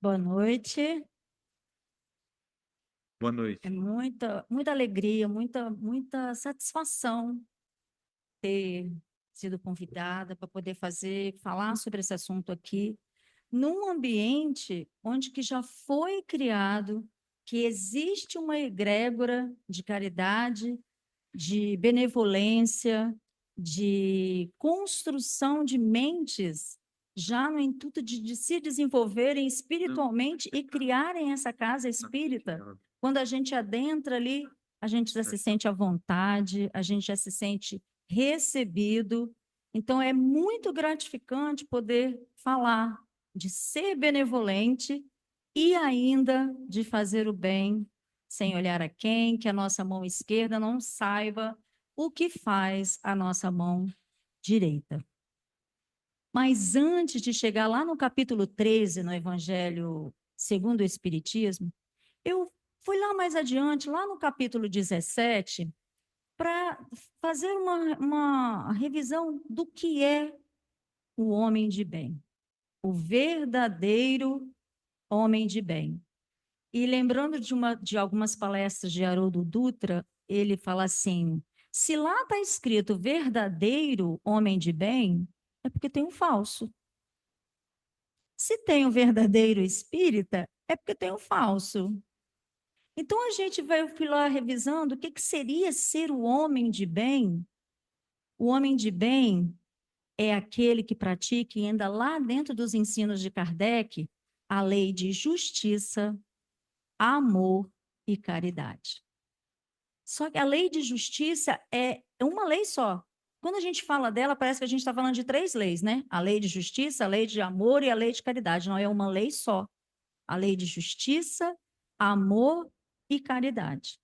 Boa noite. Boa É noite. muita alegria, muita satisfação ter sido convidada para poder falar sobre esse assunto aqui, num ambiente onde que já foi criado, que existe uma egrégora de caridade, de benevolência, de construção de mentes, já no intuito de se desenvolverem espiritualmente e criarem essa casa espírita. Quando a gente adentra ali, a gente já se sente à vontade, a gente já se sente recebido. Então, é muito gratificante poder falar de ser benevolente e ainda de fazer o bem sem olhar a quem, que a nossa mão esquerda não saiba o que faz a nossa mão direita. Mas antes de chegar lá no capítulo 13, no Evangelho segundo o Espiritismo, eu fui lá mais adiante, lá no capítulo 17, para fazer uma revisão do que é o homem de bem, o verdadeiro homem de bem. E lembrando de algumas palestras de Haroldo Dutra, ele fala assim: se lá está escrito verdadeiro homem de bem, é porque tem um falso. Se tem um verdadeiro espírita, é porque tem um falso. Então a gente vai lá revisando o que seria ser o homem de bem. O homem de bem é aquele que pratica, e ainda lá dentro dos ensinos de Kardec, a lei de justiça, amor e caridade. Só que a lei de justiça é uma lei só. Quando a gente fala dela, parece que a gente está falando de três leis, né? A lei de justiça, a lei de amor e a lei de caridade. Não, é uma lei só. A lei de justiça, amor e caridade.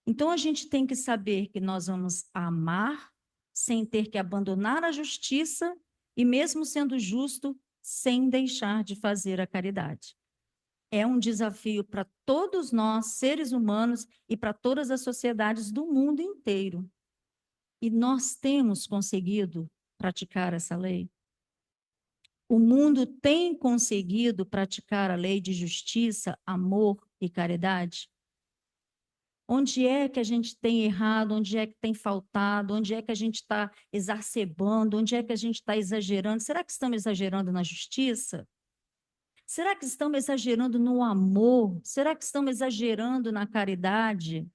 Então, a gente tem que saber que nós vamos amar sem ter que abandonar a justiça e, mesmo sendo justo, sem deixar de fazer a caridade. É um desafio para todos nós, seres humanos, e para todas as sociedades do mundo inteiro. E nós temos conseguido praticar essa lei. O mundo tem conseguido praticar a lei de justiça, amor e caridade? Onde é que a gente tem errado? Onde é que tem faltado? Onde é que a gente está exacerbando? Onde é que a gente está exagerando? Será que estamos exagerando na justiça? Será que estamos exagerando no amor? Será que estamos exagerando na caridade?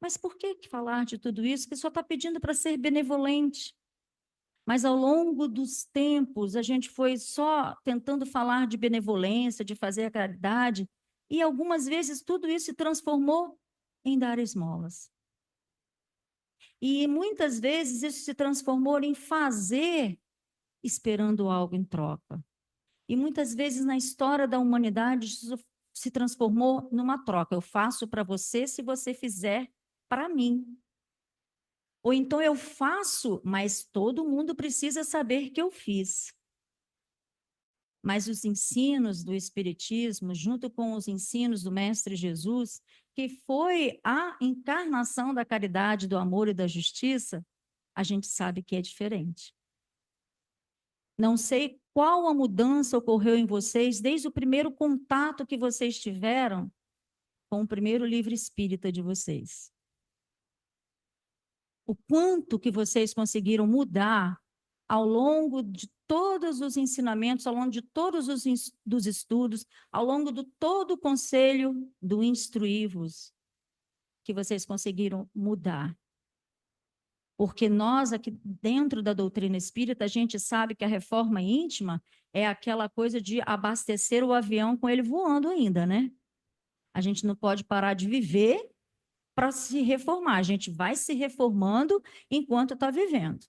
Mas por que falar de tudo isso? Que só está pedindo para ser benevolente. Mas ao longo dos tempos, a gente foi só tentando falar de benevolência, de fazer a caridade, e algumas vezes tudo isso se transformou em dar esmolas. E muitas vezes isso se transformou em fazer esperando algo em troca. E muitas vezes na história da humanidade isso se transformou numa troca. Eu faço para você se você fizer para mim. Ou então eu faço, mas todo mundo precisa saber que eu fiz. Mas os ensinos do Espiritismo, junto com os ensinos do Mestre Jesus, que foi a encarnação da caridade, do amor e da justiça, a gente sabe que é diferente. Não sei qual a mudança ocorreu em vocês desde o primeiro contato que vocês tiveram com o primeiro livro espírita de vocês. O quanto que vocês conseguiram mudar ao longo de todos os ensinamentos, ao longo de todos os dos estudos, ao longo de todo o conselho do Instruí-vos, que vocês conseguiram mudar. Porque nós, aqui dentro da doutrina espírita, a gente sabe que a reforma íntima é aquela coisa de abastecer o avião com ele voando ainda, né? A gente não pode parar de viver para se reformar. A gente vai se reformando enquanto está vivendo.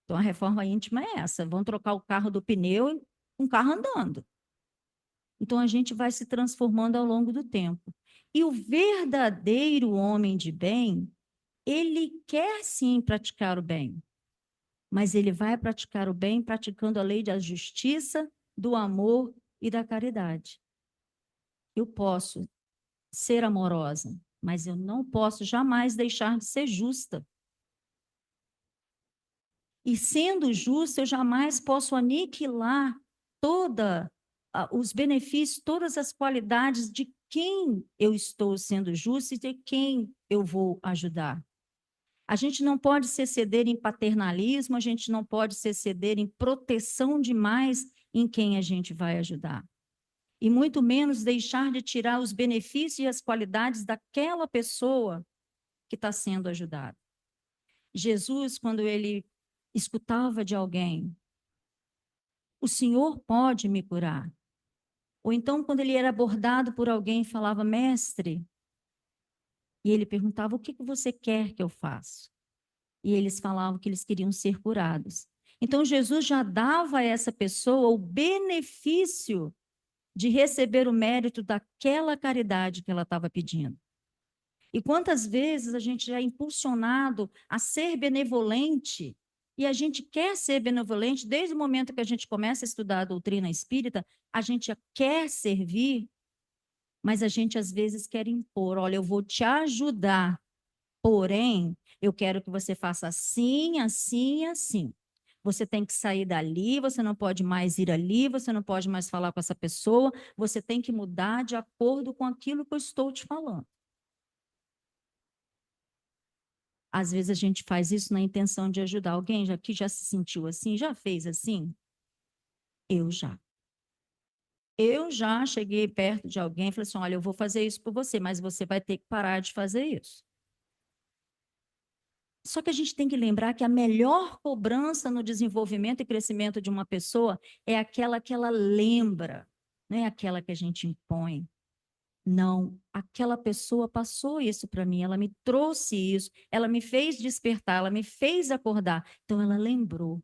Então, a reforma íntima é essa. Vão trocar o carro do pneu e um carro andando. Então, a gente vai se transformando ao longo do tempo. E o verdadeiro homem de bem, ele quer sim praticar o bem, mas ele vai praticar o bem praticando a lei da justiça, do amor e da caridade. Eu posso ser amorosa, mas eu não posso jamais deixar de ser justa. E sendo justa, eu jamais posso aniquilar os benefícios, todas as qualidades de quem eu estou sendo justo e de quem eu vou ajudar. A gente não pode se exceder em paternalismo, a gente não pode se exceder em proteção demais em quem a gente vai ajudar. E muito menos deixar de tirar os benefícios e as qualidades daquela pessoa que está sendo ajudada. Jesus, quando ele escutava de alguém, o Senhor pode me curar. Ou então, quando ele era abordado por alguém, falava, mestre, e ele perguntava, o que você quer que eu faça? E eles falavam que eles queriam ser curados. Então, Jesus já dava a essa pessoa o benefício de receber o mérito daquela caridade que ela estava pedindo. E quantas vezes a gente é impulsionado a ser benevolente, e a gente quer ser benevolente desde o momento que a gente começa a estudar a doutrina espírita, a gente quer servir, mas a gente às vezes quer impor, olha, eu vou te ajudar, porém, eu quero que você faça assim, assim, assim. Você tem que sair dali, você não pode mais ir ali, você não pode mais falar com essa pessoa, você tem que mudar de acordo com aquilo que eu estou te falando. Às vezes a gente faz isso na intenção de ajudar alguém, já que já se sentiu assim, já fez assim? Eu já. Eu já cheguei perto de alguém e falei assim: olha, eu vou fazer isso por você, mas você vai ter que parar de fazer isso. Só que a gente tem que lembrar que a melhor cobrança no desenvolvimento e crescimento de uma pessoa é aquela que ela lembra, não é aquela que a gente impõe. Não, aquela pessoa passou isso para mim, ela me trouxe isso, ela me fez despertar, ela me fez acordar. Então, ela lembrou.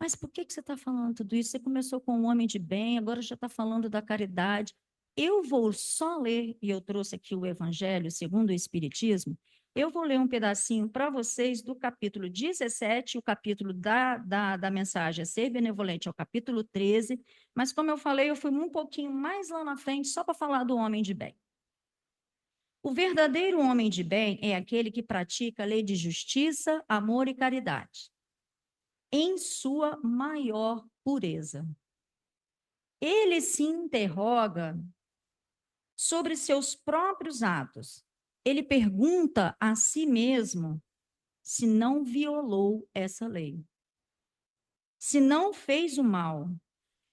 Mas por que você está falando tudo isso? Você começou com um homem de bem, agora já está falando da caridade. Eu vou só ler, e eu trouxe aqui o Evangelho segundo o Espiritismo, eu vou ler um pedacinho para vocês do capítulo 17, o capítulo da mensagem a ser benevolente, é o capítulo 13, mas como eu falei, eu fui um pouquinho mais lá na frente, só para falar do homem de bem. O verdadeiro homem de bem é aquele que pratica a lei de justiça, amor e caridade em sua maior pureza. Ele se interroga sobre seus próprios atos. Ele pergunta a si mesmo se não violou essa lei, se não fez o mal,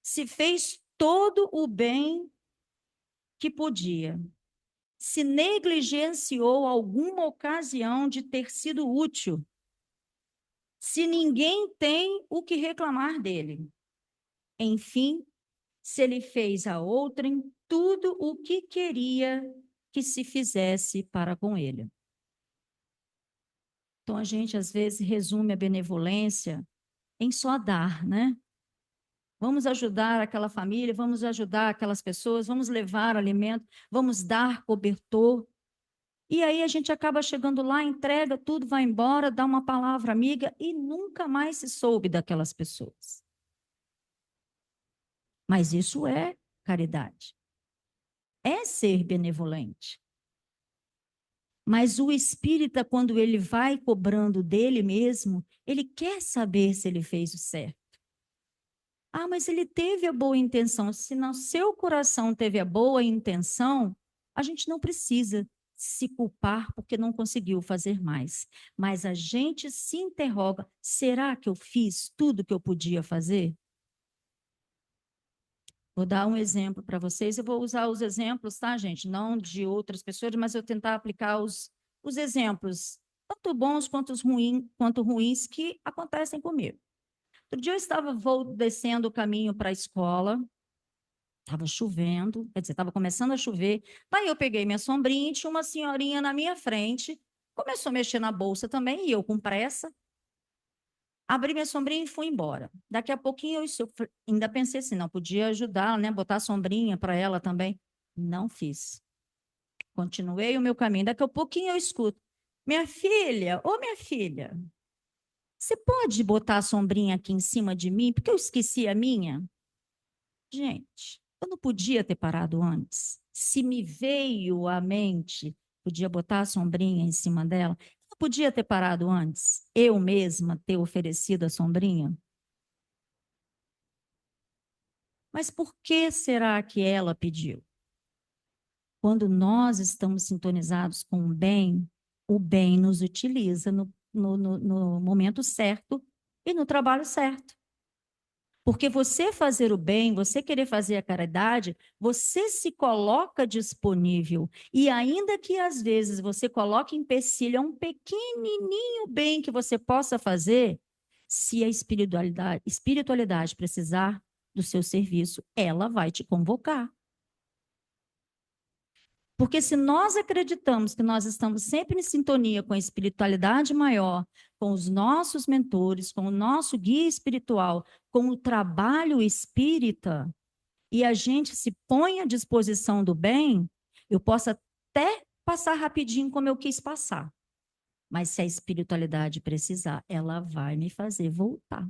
se fez todo o bem que podia, se negligenciou alguma ocasião de ter sido útil, se ninguém tem o que reclamar dele. Enfim, se ele fez a outrem tudo o que queria que se fizesse para com ele. Então, a gente, às vezes, resume a benevolência em só dar, né? Vamos ajudar aquela família, vamos ajudar aquelas pessoas, vamos levar alimento, vamos dar cobertor. E aí a gente acaba chegando lá, entrega tudo, vai embora, dá uma palavra amiga e nunca mais se soube daquelas pessoas. Mas isso é caridade. É ser benevolente. Mas o espírita, quando ele vai cobrando dele mesmo, ele quer saber se ele fez o certo. Ah, mas ele teve a boa intenção. Se no seu coração teve a boa intenção, a gente não precisa se culpar porque não conseguiu fazer mais. Mas a gente se interroga: será que eu fiz tudo que eu podia fazer? Vou dar um exemplo para vocês. Eu vou usar os exemplos, tá, gente? Não de outras pessoas, mas eu tentar aplicar os exemplos, tanto bons quanto ruins, que acontecem comigo. Outro dia eu estava descendo o caminho para a escola, estava chovendo, quer dizer, estava começando a chover. Daí eu peguei minha sombrinha e tinha uma senhorinha na minha frente, começou a mexer na bolsa também, e eu com pressa. Abri minha sombrinha e fui embora. Daqui a pouquinho eu ainda pensei assim, não podia ajudar, né? Botar sombrinha para ela também. Não fiz. Continuei o meu caminho. Daqui a pouquinho eu escuto. Minha filha, ô minha filha, você pode botar a sombrinha aqui em cima de mim? Porque eu esqueci a minha. Gente, eu não podia ter parado antes. Se me veio à mente, podia botar a sombrinha em cima dela. Eu não podia ter parado antes. Eu mesma ter oferecido a sombrinha. Mas por que será que ela pediu? Quando nós estamos sintonizados com o bem nos utiliza no momento certo e no trabalho certo. Porque você fazer o bem, você querer fazer a caridade, você se coloca disponível. E ainda que às vezes você coloque empecilho a um pequenininho bem que você possa fazer, se a espiritualidade precisar do seu serviço, ela vai te convocar. Porque se nós acreditamos que nós estamos sempre em sintonia com a espiritualidade maior, com os nossos mentores, com o nosso guia espiritual, com o trabalho espírita, e a gente se põe à disposição do bem, eu posso até passar rapidinho como eu quis passar. Mas se a espiritualidade precisar, ela vai me fazer voltar.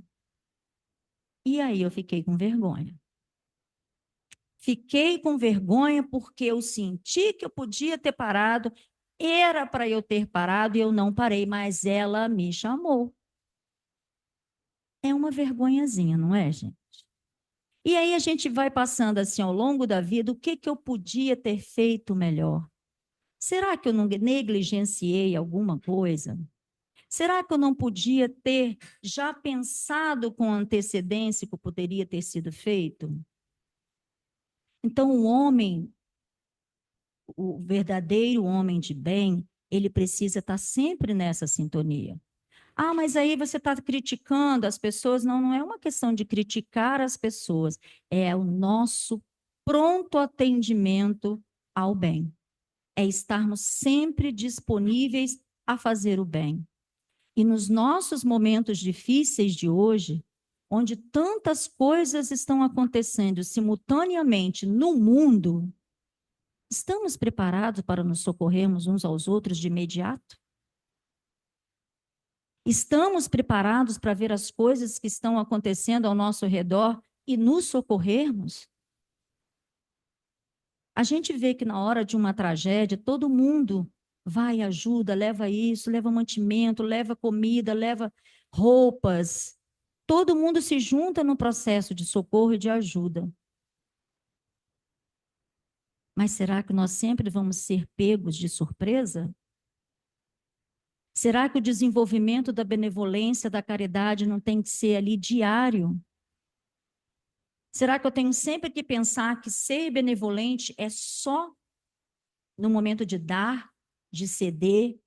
E aí eu fiquei com vergonha. Fiquei com vergonha porque eu senti que eu podia ter parado, era para eu ter parado e eu não parei, mas ela me chamou. É uma vergonhazinha, não é, gente? E aí a gente vai passando assim ao longo da vida, o que eu podia ter feito melhor? Será que eu não negligenciei alguma coisa? Será que eu não podia ter já pensado com antecedência o que poderia ter sido feito? Então, o verdadeiro homem de bem, ele precisa estar sempre nessa sintonia. Ah, mas aí você está criticando as pessoas. Não, não é uma questão de criticar as pessoas, é o nosso pronto atendimento ao bem. É estarmos sempre disponíveis a fazer o bem. E nos nossos momentos difíceis de hoje, onde tantas coisas estão acontecendo simultaneamente no mundo, estamos preparados para nos socorrermos uns aos outros de imediato? Estamos preparados para ver as coisas que estão acontecendo ao nosso redor e nos socorrermos? A gente vê que na hora de uma tragédia, todo mundo vai, ajuda, leva isso, leva mantimento, leva comida, leva roupas. Todo mundo se junta no processo de socorro e de ajuda. Mas será que nós sempre vamos ser pegos de surpresa? Será que o desenvolvimento da benevolência, da caridade não tem que ser ali diário? Será que eu tenho sempre que pensar que ser benevolente é só no momento de dar, de ceder,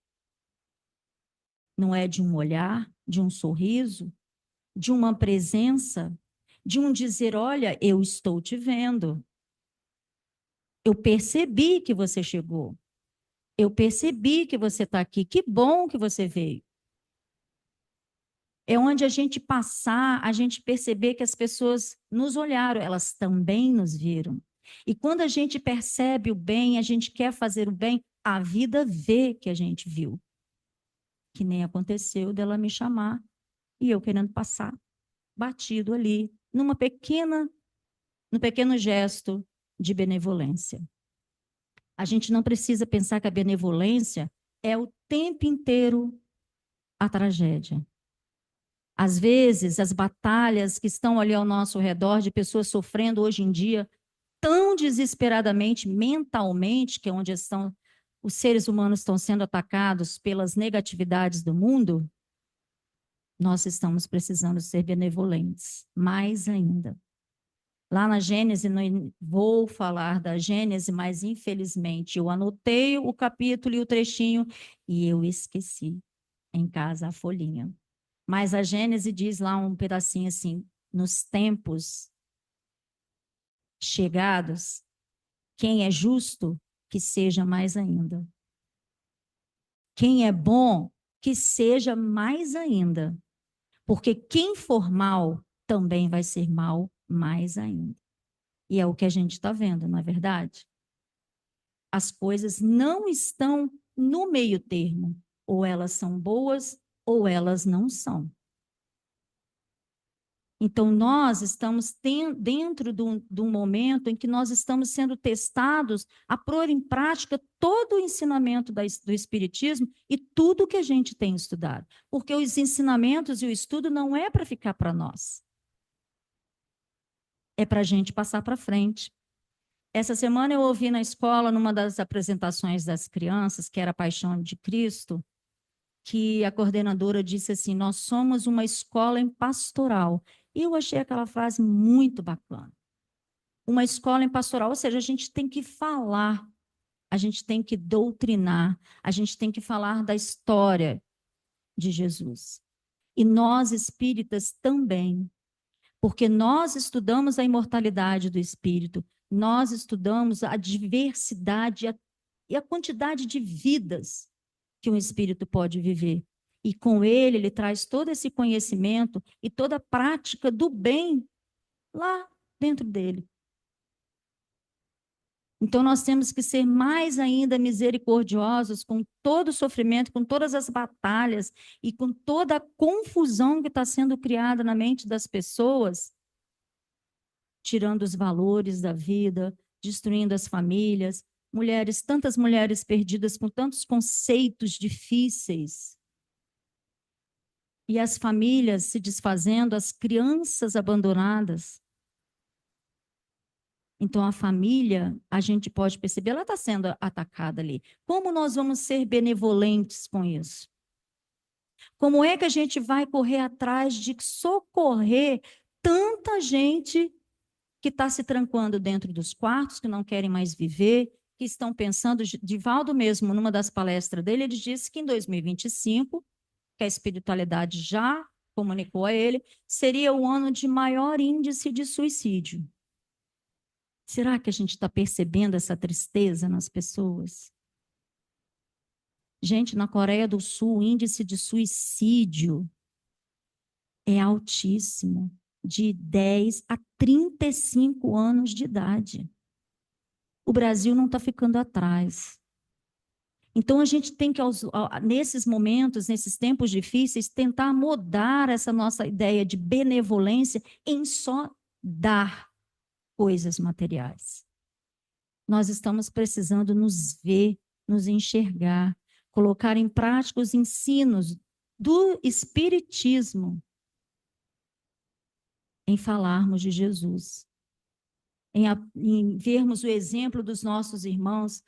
não é de um olhar, de um sorriso, de uma presença, de um dizer, olha, eu estou te vendo. Eu percebi que você chegou. Eu percebi que você está aqui. Que bom que você veio. É onde a gente passar, a gente perceber que as pessoas nos olharam, elas também nos viram. E quando a gente percebe o bem, a gente quer fazer o bem, a vida vê que a gente viu. Que nem aconteceu dela me chamar e eu querendo passar batido ali, num pequeno gesto de benevolência. A gente não precisa pensar que a benevolência é o tempo inteiro a tragédia. Às vezes, as batalhas que estão ali ao nosso redor, de pessoas sofrendo hoje em dia, tão desesperadamente, mentalmente, que é onde estão os seres humanos estão sendo atacados pelas negatividades do mundo, nós estamos precisando ser benevolentes, mais ainda. Lá na Gênese, não vou falar da Gênese, mas infelizmente eu anotei o capítulo e o trechinho e eu esqueci em casa a folhinha. Mas a Gênese diz lá um pedacinho assim, nos tempos chegados, quem é justo, que seja mais ainda. Quem é bom, que seja mais ainda. Porque quem for mal, também vai ser mal mais ainda. E é o que a gente está vendo, não é verdade? As coisas não estão no meio termo. Ou elas são boas, ou elas não são. Então, nós estamos dentro de um momento em que nós estamos sendo testados a pôr em prática todo o ensinamento do Espiritismo e tudo que a gente tem estudado. Porque os ensinamentos e o estudo não é para ficar para nós. é para a gente passar para frente. Essa semana eu ouvi na escola, numa das apresentações das crianças, que era a Paixão de Cristo, que a coordenadora disse assim: nós somos uma escola em pastoral. E eu achei aquela frase muito bacana. Uma escola em pastoral, ou seja, a gente tem que falar, a gente tem que doutrinar, a gente tem que falar da história de Jesus. E nós espíritas também, porque nós estudamos a imortalidade do espírito, nós estudamos a diversidade e a quantidade de vidas que um espírito pode viver. E com ele traz todo esse conhecimento e toda a prática do bem lá dentro dele. Então, nós temos que ser mais ainda misericordiosos com todo o sofrimento, com todas as batalhas e com toda a confusão que está sendo criada na mente das pessoas, tirando os valores da vida, destruindo as famílias, mulheres, tantas mulheres perdidas com tantos conceitos difíceis. E as famílias se desfazendo, as crianças abandonadas. Então, a família, a gente pode perceber, ela está sendo atacada ali. Como nós vamos ser benevolentes com isso? Como é que a gente vai correr atrás de socorrer tanta gente que está se tranquando dentro dos quartos, que não querem mais viver, que estão pensando... Divaldo mesmo, numa das palestras dele, ele disse que em 2025, que a espiritualidade já comunicou a ele, seria o ano de maior índice de suicídio. Será que a gente está percebendo essa tristeza nas pessoas? Gente, na Coreia do Sul, o índice de suicídio é altíssimo, de 10 a 35 anos de idade. O Brasil não está ficando atrás. Então, a gente tem que, nesses momentos, nesses tempos difíceis, tentar mudar essa nossa ideia de benevolência em só dar coisas materiais. Nós estamos precisando nos ver, nos enxergar, colocar em prática os ensinos do Espiritismo, em falarmos de Jesus, em vermos o exemplo dos nossos irmãos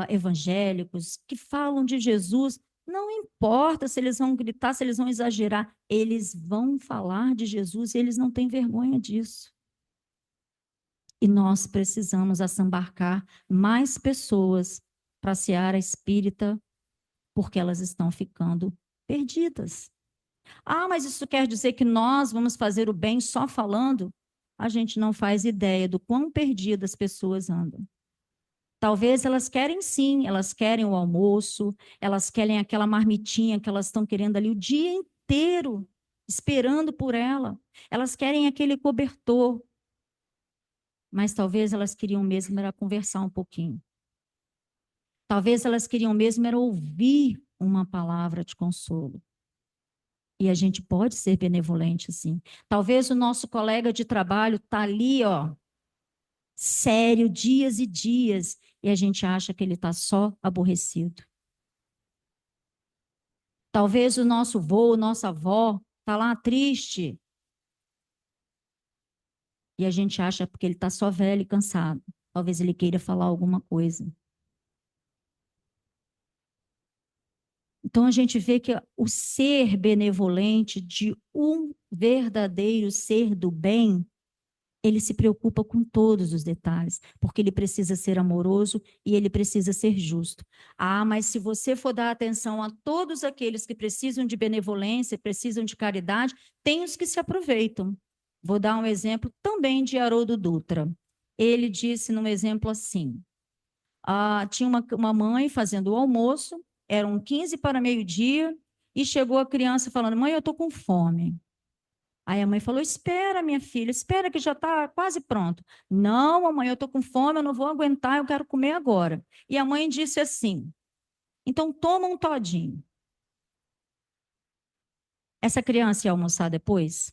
evangélicos que falam de Jesus. Não importa se eles vão gritar, se eles vão exagerar, eles vão falar de Jesus e eles não têm vergonha disso. E nós precisamos assambarcar mais pessoas para a seara espírita, porque elas estão ficando perdidas. Ah, mas isso quer dizer que nós vamos fazer o bem só falando? A gente não faz ideia do quão perdidas as pessoas andam. Talvez elas querem sim, elas querem o almoço, elas querem aquela marmitinha que elas estão querendo ali o dia inteiro, esperando por ela. Elas querem aquele cobertor, mas talvez elas queriam mesmo era conversar um pouquinho. Talvez elas queriam mesmo era ouvir uma palavra de consolo. E a gente pode ser benevolente, sim. Talvez o nosso colega de trabalho está ali, ó, sério, dias e dias, e a gente acha que ele está só aborrecido. Talvez o nosso vô, nossa avó, está lá triste, e a gente acha porque ele está só velho e cansado. Talvez ele queira falar alguma coisa. Então, a gente vê que o ser benevolente de um verdadeiro ser do bem, ele se preocupa com todos os detalhes, porque ele precisa ser amoroso e ele precisa ser justo. Ah, mas se você for dar atenção a todos aqueles que precisam de benevolência, precisam de caridade, tem os que se aproveitam. Vou dar um exemplo também de Haroldo Dutra. Ele disse num exemplo assim, tinha uma mãe fazendo o almoço, eram 15 para meio-dia, e chegou a criança falando, mãe, eu estou com fome. Aí a mãe falou, espera, minha filha, espera que já está quase pronto. Não, mamãe, eu estou com fome, eu não vou aguentar, eu quero comer agora. E a mãe disse assim, então toma um todinho. Essa criança ia almoçar depois?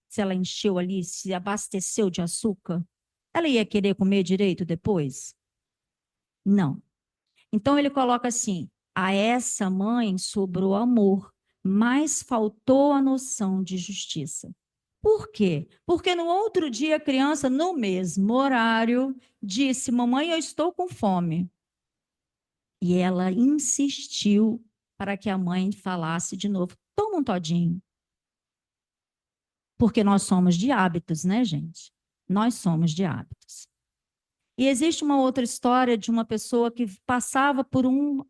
Se ela encheu ali, se abasteceu de açúcar, ela ia querer comer direito depois? Não. Então ele coloca assim, a essa mãe sobrou amor, mas faltou a noção de justiça. Por quê? Porque no outro dia a criança, no mesmo horário, disse: Mamãe, eu estou com fome. E ela insistiu para que a mãe falasse de novo: Toma um todinho. Porque nós somos de hábitos, né, gente? Nós somos de hábitos. E existe uma outra história de uma pessoa que passava por um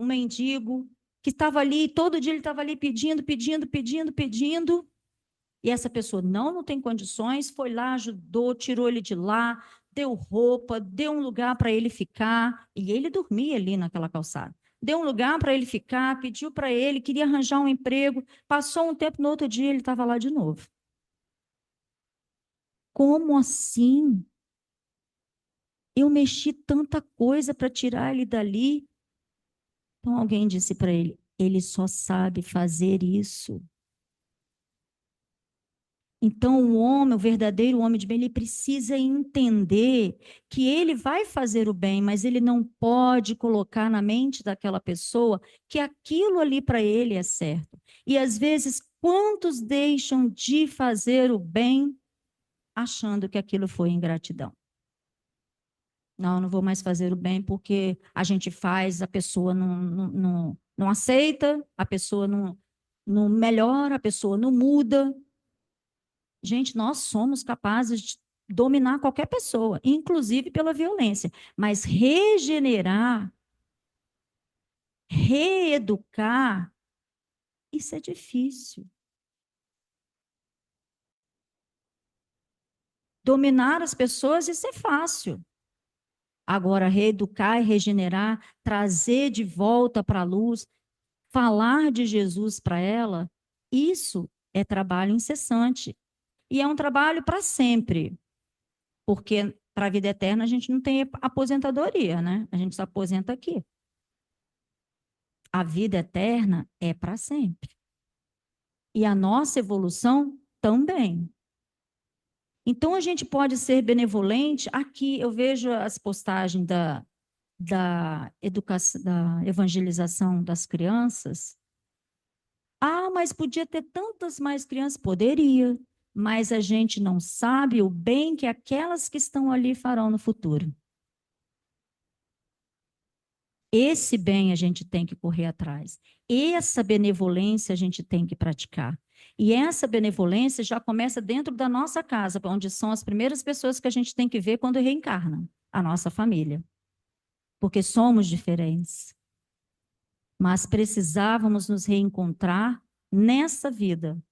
mendigo que estava ali, todo dia ele estava ali pedindo, pedindo, pedindo, pedindo. E essa pessoa não tem condições, foi lá, ajudou, tirou ele de lá, deu roupa, deu um lugar para ele ficar. E ele dormia ali naquela calçada. Deu um lugar para ele ficar, pediu para ele, queria arranjar um emprego. Passou um tempo, no outro dia ele estava lá de novo. Como assim? Eu mexi tanta coisa para tirar ele dali. Então alguém disse para ele: ele só sabe fazer isso. Então, o homem, o verdadeiro homem de bem, ele precisa entender que ele vai fazer o bem, mas ele não pode colocar na mente daquela pessoa que aquilo ali para ele é certo. E às vezes, quantos deixam de fazer o bem achando que aquilo foi ingratidão? Não, não vou mais fazer o bem porque a gente faz, a pessoa não aceita, a pessoa não melhora, a pessoa não muda. Gente, nós somos capazes de dominar qualquer pessoa, inclusive pela violência, mas regenerar, reeducar, isso é difícil. Dominar as pessoas, isso é fácil. Agora, reeducar e regenerar, trazer de volta para a luz, falar de Jesus para ela, isso é trabalho incessante. E é um trabalho para sempre, porque para a vida eterna a gente não tem aposentadoria, né? A gente se aposenta aqui. A vida eterna é para sempre. E a nossa evolução também. Então, a gente pode ser benevolente. Aqui eu vejo as postagens da educação, da evangelização das crianças. Ah, mas podia ter tantas mais crianças? Poderia, mas a gente não sabe o bem que aquelas que estão ali farão no futuro. Esse bem a gente tem que correr atrás. Essa benevolência a gente tem que praticar. E essa benevolência já começa dentro da nossa casa, onde são as primeiras pessoas que a gente tem que ver quando reencarna, a nossa família. Porque somos diferentes. Mas precisávamos nos reencontrar nessa vida.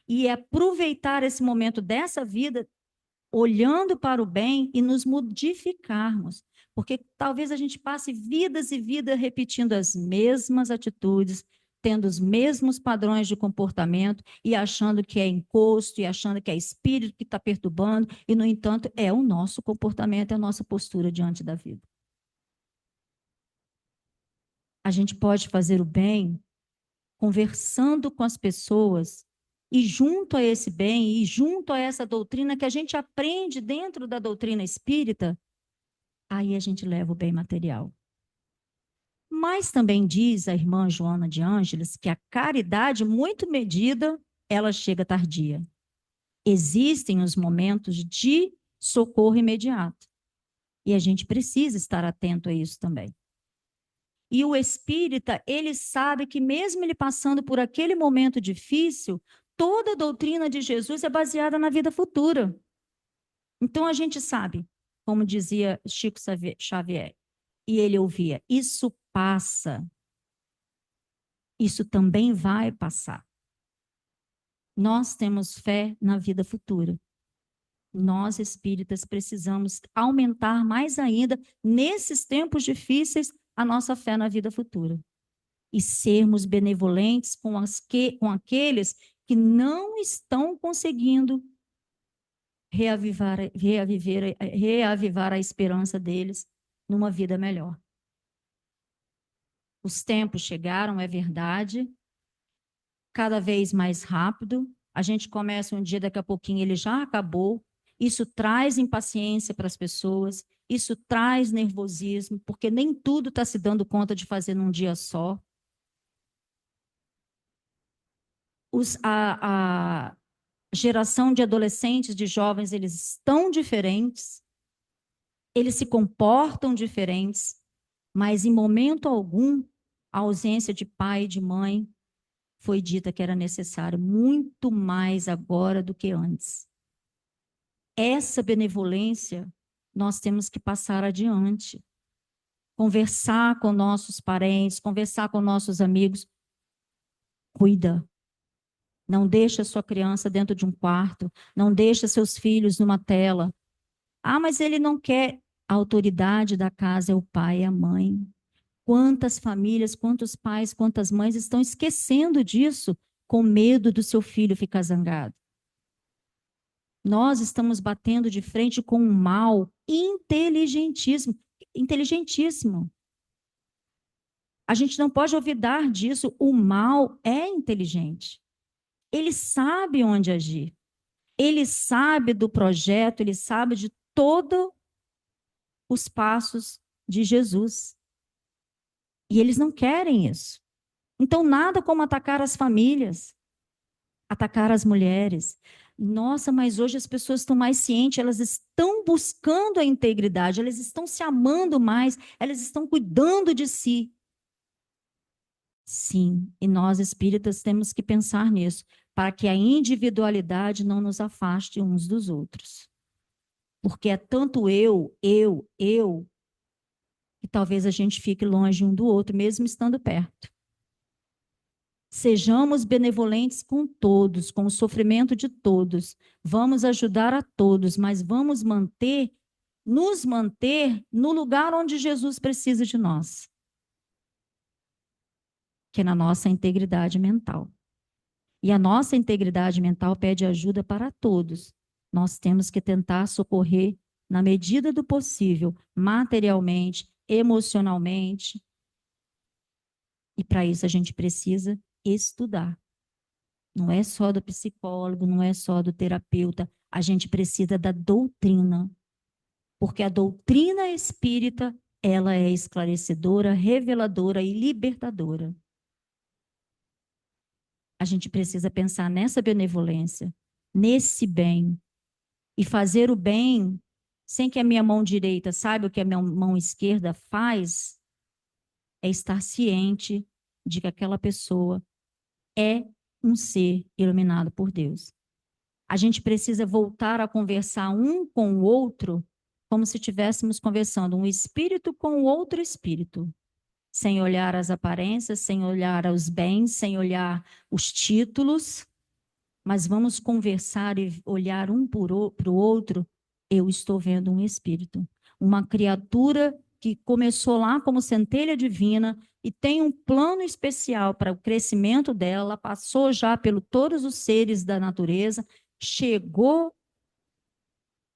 E aproveitar esse momento dessa vida olhando para o bem e nos modificarmos. Porque talvez a gente passe vidas e vidas repetindo as mesmas atitudes, tendo os mesmos padrões de comportamento e achando que é encosto e achando que é espírito que está perturbando, e, no entanto, é o nosso comportamento, é a nossa postura diante da vida. A gente pode fazer o bem conversando com as pessoas e junto a esse bem e junto a essa doutrina que a gente aprende dentro da doutrina espírita, aí a gente leva o bem material. Mas também diz a irmã Joana de Ângeles que a caridade muito medida, ela chega tardia. Existem os momentos de socorro imediato. E a gente precisa estar atento a isso também. E o espírita, ele sabe que mesmo ele passando por aquele momento difícil, toda a doutrina de Jesus é baseada na vida futura. Então a gente sabe, como dizia Chico Xavier, e ele ouvia: isso passa, isso também vai passar. Nós temos fé na vida futura. Nós espíritas precisamos aumentar mais ainda, nesses tempos difíceis, a nossa fé na vida futura. E sermos benevolentes com aqueles que não estão conseguindo reavivar a esperança deles numa vida melhor. Os tempos chegaram, é verdade, cada vez mais rápido. A gente começa um dia, daqui a pouquinho ele já acabou. Isso traz impaciência para as pessoas, isso traz nervosismo, porque nem tudo está se dando conta de fazer num dia só. geração de adolescentes, de jovens, eles estão diferentes, eles se comportam diferentes, mas em momento algum, a ausência de pai e de mãe foi dita que era necessário, muito mais agora do que antes. Essa benevolência nós temos que passar adiante. Conversar com nossos parentes, conversar com nossos amigos. Cuida. Não deixa sua criança dentro de um quarto, não deixa seus filhos numa tela. Ah, mas ele não quer. A autoridade da casa é o pai e a mãe. Quantas famílias, quantos pais, quantas mães estão esquecendo disso com medo do seu filho ficar zangado? Nós estamos batendo de frente com um mal inteligentíssimo, inteligentíssimo. A gente não pode olvidar disso. O mal é inteligente. Ele sabe onde agir. Ele sabe do projeto, ele sabe de todos os passos de Jesus. E eles não querem isso. Então, nada como atacar as famílias, atacar as mulheres. Nossa, mas hoje as pessoas estão mais cientes, elas estão buscando a integridade, elas estão se amando mais, elas estão cuidando de si. Sim, e nós espíritas temos que pensar nisso, para que a individualidade não nos afaste uns dos outros. Porque é tanto eu, que talvez a gente fique longe um do outro, mesmo estando perto. Sejamos benevolentes com todos, com o sofrimento de todos. Vamos ajudar a todos, mas vamos nos manter no lugar onde Jesus precisa de nós, que é na nossa integridade mental. E a nossa integridade mental pede ajuda para todos. Nós temos que tentar socorrer na medida do possível, materialmente, emocionalmente. E para isso a gente precisa estudar. Não é só do psicólogo, não é só do terapeuta. A gente precisa da doutrina. Porque a doutrina espírita, ela é esclarecedora, reveladora e libertadora. A gente precisa pensar nessa benevolência, nesse bem. E fazer o bem sem que a minha mão direita saiba o que a minha mão esquerda faz, é estar ciente de que aquela pessoa é um ser iluminado por Deus. A gente precisa voltar a conversar um com o outro como se estivéssemos conversando um espírito com o outro espírito, sem olhar as aparências, sem olhar os bens, sem olhar os títulos, mas vamos conversar e olhar um para o outro. Eu estou vendo um espírito, uma criatura que começou lá como centelha divina e tem um plano especial para o crescimento dela, passou já pelo todos os seres da natureza, chegou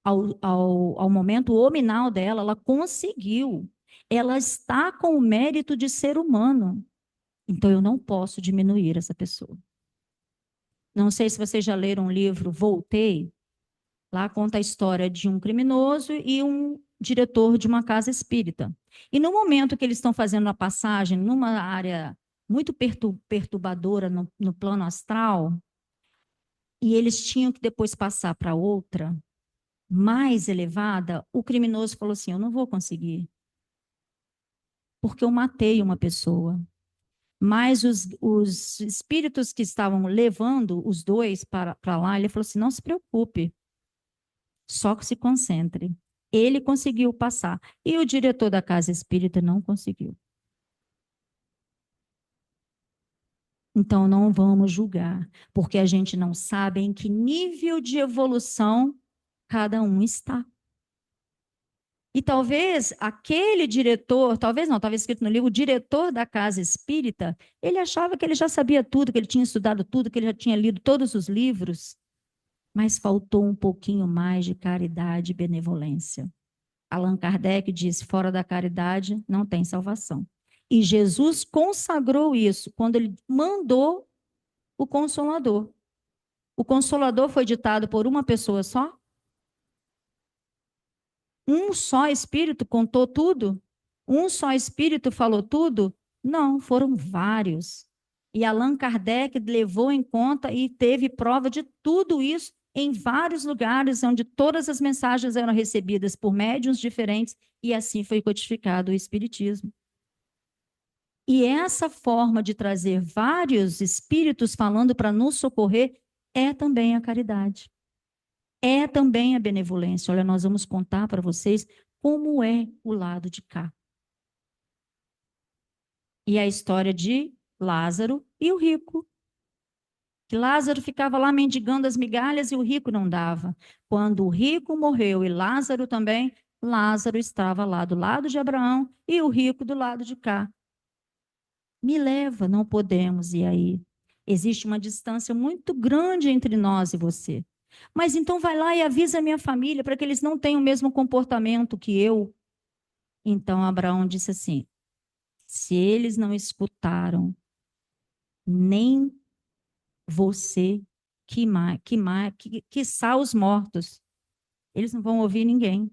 ao momento hominal dela, ela conseguiu. Ela está com o mérito de ser humano. Então, eu não posso diminuir essa pessoa. Não sei se vocês já leram o livro Voltei. Lá conta a história de um criminoso e um diretor de uma casa espírita. E no momento que eles estão fazendo a passagem numa área muito perturbadora no plano astral, e eles tinham que depois passar para outra, mais elevada, o criminoso falou assim: eu não vou conseguir, porque eu matei uma pessoa. Mas os espíritos que estavam levando os dois para lá, ele falou assim: não se preocupe, só que se concentre. Ele conseguiu passar. E o diretor da casa espírita não conseguiu. Então, não vamos julgar, porque a gente não sabe em que nível de evolução cada um está. E talvez aquele diretor, talvez não, talvez escrito no livro, o diretor da casa espírita, ele achava que ele já sabia tudo, que ele tinha estudado tudo, que ele já tinha lido todos os livros, mas faltou um pouquinho mais de caridade e benevolência. Allan Kardec diz: fora da caridade não tem salvação. E Jesus consagrou isso quando ele mandou o Consolador. O Consolador foi ditado por uma pessoa só? Um só Espírito contou tudo? Um só Espírito falou tudo? Não, foram vários. E Allan Kardec levou em conta e teve prova de tudo isso em vários lugares onde todas as mensagens eram recebidas por médiuns diferentes e assim foi codificado o Espiritismo. E essa forma de trazer vários espíritos falando para nos socorrer é também a caridade. É também a benevolência. Olha, nós vamos contar para vocês como é o lado de cá. E a história de Lázaro e o rico. Que Lázaro ficava lá mendigando as migalhas e o rico não dava. Quando o rico morreu e Lázaro também, Lázaro estava lá do lado de Abraão e o rico do lado de cá. Me leva, não podemos ir aí. Existe uma distância muito grande entre nós e você. Mas então vai lá e avisa a minha família para que eles não tenham o mesmo comportamento que eu. Então Abraão disse assim: se eles não escutaram nem você, quiçá os mortos, eles não vão ouvir ninguém.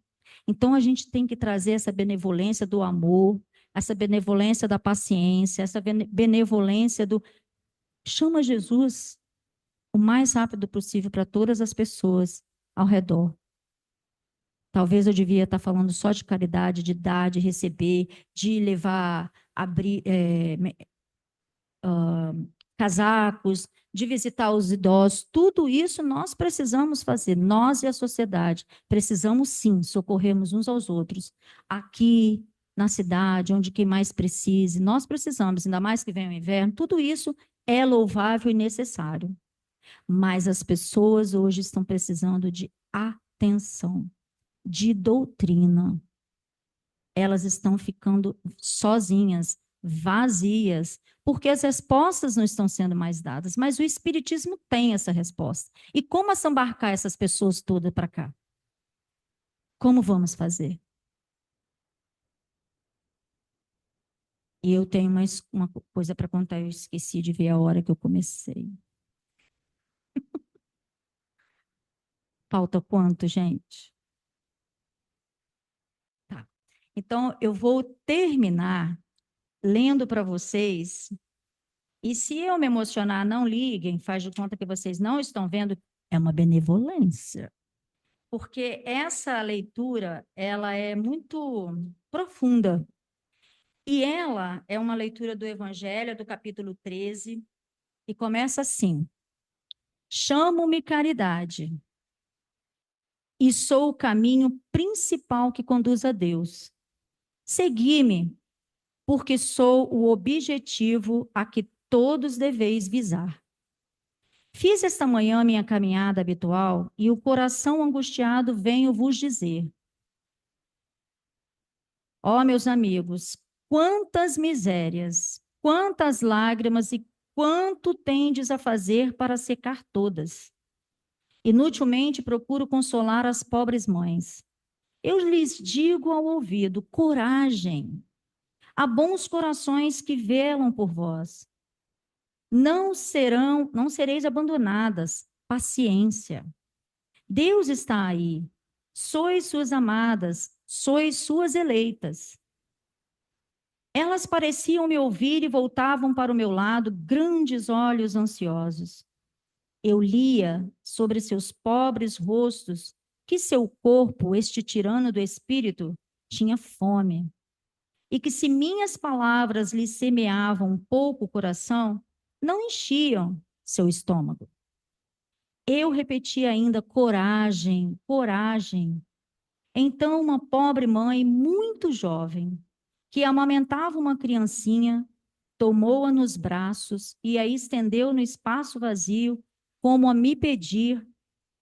Então a gente tem que trazer essa benevolência do amor, essa benevolência da paciência, essa benevolência do chama Jesus o mais rápido possível para todas as pessoas ao redor. Talvez eu devia estar falando só de caridade, de dar, de receber, de levar, abrir, casacos, de visitar os idosos. Tudo isso nós precisamos fazer, nós e a sociedade. Precisamos sim socorrermos uns aos outros. Aqui, na cidade, onde quem mais precise, nós precisamos, ainda mais que vem o inverno, tudo isso é louvável e necessário. Mas as pessoas hoje estão precisando de atenção, de doutrina. Elas estão ficando sozinhas, vazias, porque as respostas não estão sendo mais dadas. Mas o Espiritismo tem essa resposta. E como assambarcar essas pessoas todas para cá? Como vamos fazer? E eu tenho uma coisa para contar, eu esqueci de ver a hora que eu comecei. Falta quanto, gente? Tá. Então, eu vou terminar lendo para vocês. E se eu me emocionar, não liguem, faz de conta que vocês não estão vendo, é uma benevolência. Porque essa leitura, ela é muito profunda. E ela é uma leitura do Evangelho, do capítulo 13, e começa assim: chamo-me caridade, e sou o caminho principal que conduz a Deus. Segui-me, porque sou o objetivo a que todos deveis visar. Fiz esta manhã minha caminhada habitual e o coração angustiado venho vos dizer: ó, meus amigos, quantas misérias, quantas lágrimas e quanto tendes a fazer para secar todas. Inutilmente procuro consolar as pobres mães. Eu lhes digo ao ouvido: coragem. Há bons corações que velam por vós. Não sereis abandonadas. Paciência. Deus está aí. Sois suas amadas, sois suas eleitas. Elas pareciam me ouvir e voltavam para o meu lado, grandes olhos ansiosos. Eu lia sobre seus pobres rostos que seu corpo, este tirano do espírito, tinha fome. E que se minhas palavras lhe semeavam um pouco o coração, não enchiam seu estômago. Eu repetia ainda: coragem, coragem. Então, uma pobre mãe, muito jovem, que amamentava uma criancinha, tomou-a nos braços e a estendeu no espaço vazio, como a me pedir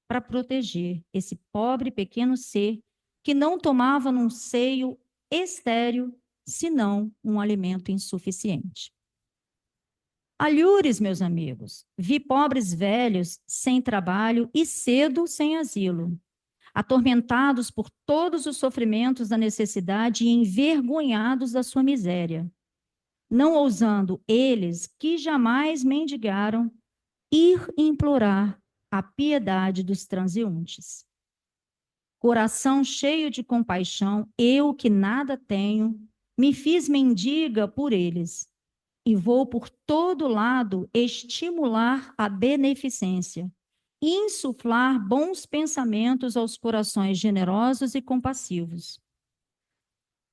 para proteger esse pobre pequeno ser que não tomava num seio estéril, senão um alimento insuficiente. Alhures, meus amigos, vi pobres velhos sem trabalho e cedo sem asilo, atormentados por todos os sofrimentos da necessidade e envergonhados da sua miséria, não ousando eles, que jamais mendigaram, ir implorar a piedade dos transeuntes. Coração cheio de compaixão, eu que nada tenho, me fiz mendiga por eles. e vou por todo lado estimular a beneficência, insuflar bons pensamentos aos corações generosos e compassivos.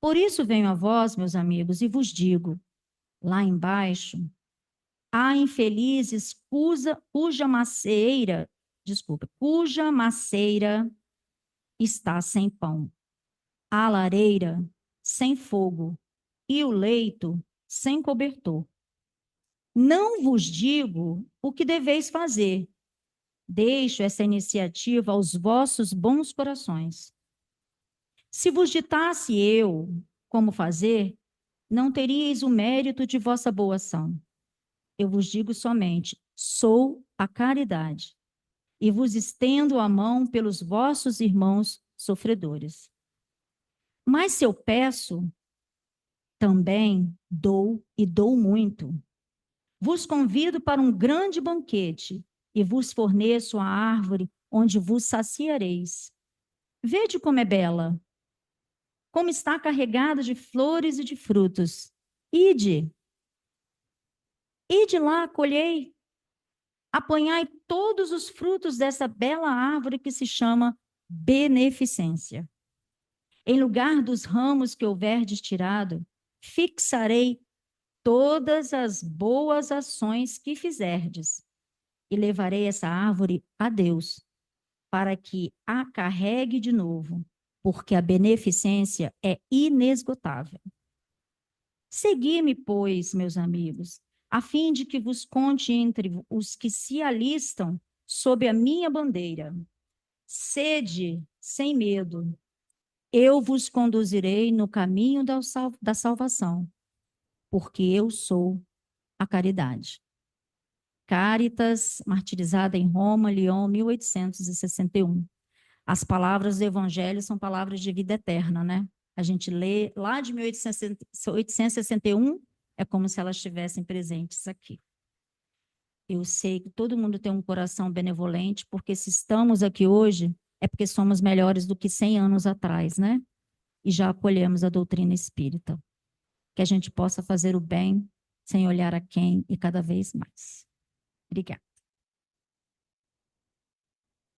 Por isso venho a vós, meus amigos, e vos digo, lá embaixo, há infelizes cuja macieira está sem pão, a lareira sem fogo e o leito sem cobertor. Não vos digo o que deveis fazer. Deixo essa iniciativa aos vossos bons corações. Se vos ditasse eu como fazer, não teríeis o mérito de vossa boa ação. Eu vos digo somente, sou a caridade, e vos estendo a mão pelos vossos irmãos sofredores. Mas se eu peço, também dou e dou muito. Vos convido para um grande banquete e vos forneço a árvore onde vos saciareis. Vede como é bela, como está carregada de flores e de frutos. Ide lá, colhei, apanhai todos os frutos dessa bela árvore que se chama beneficência. Em lugar dos ramos que houverdes tirado, fixarei todas as boas ações que fizerdes, e levarei essa árvore a Deus, para que a carregue de novo, porque a beneficência é inesgotável. Segui-me, pois, meus amigos, a fim de que vos conte entre os que se alistam sob a minha bandeira. Sede sem medo, eu vos conduzirei no caminho da salvação, porque eu sou a caridade. Caritas, martirizada em Roma, Lyon, 1861. As palavras do Evangelho são palavras de vida eterna, né? A gente lê lá de 1861, é como se elas estivessem presentes aqui. Eu sei que todo mundo tem um coração benevolente, porque se estamos aqui hoje, é porque somos melhores do que 100 anos atrás, né? E já acolhemos a doutrina espírita. Que a gente possa fazer o bem sem olhar a quem e cada vez mais. Obrigada.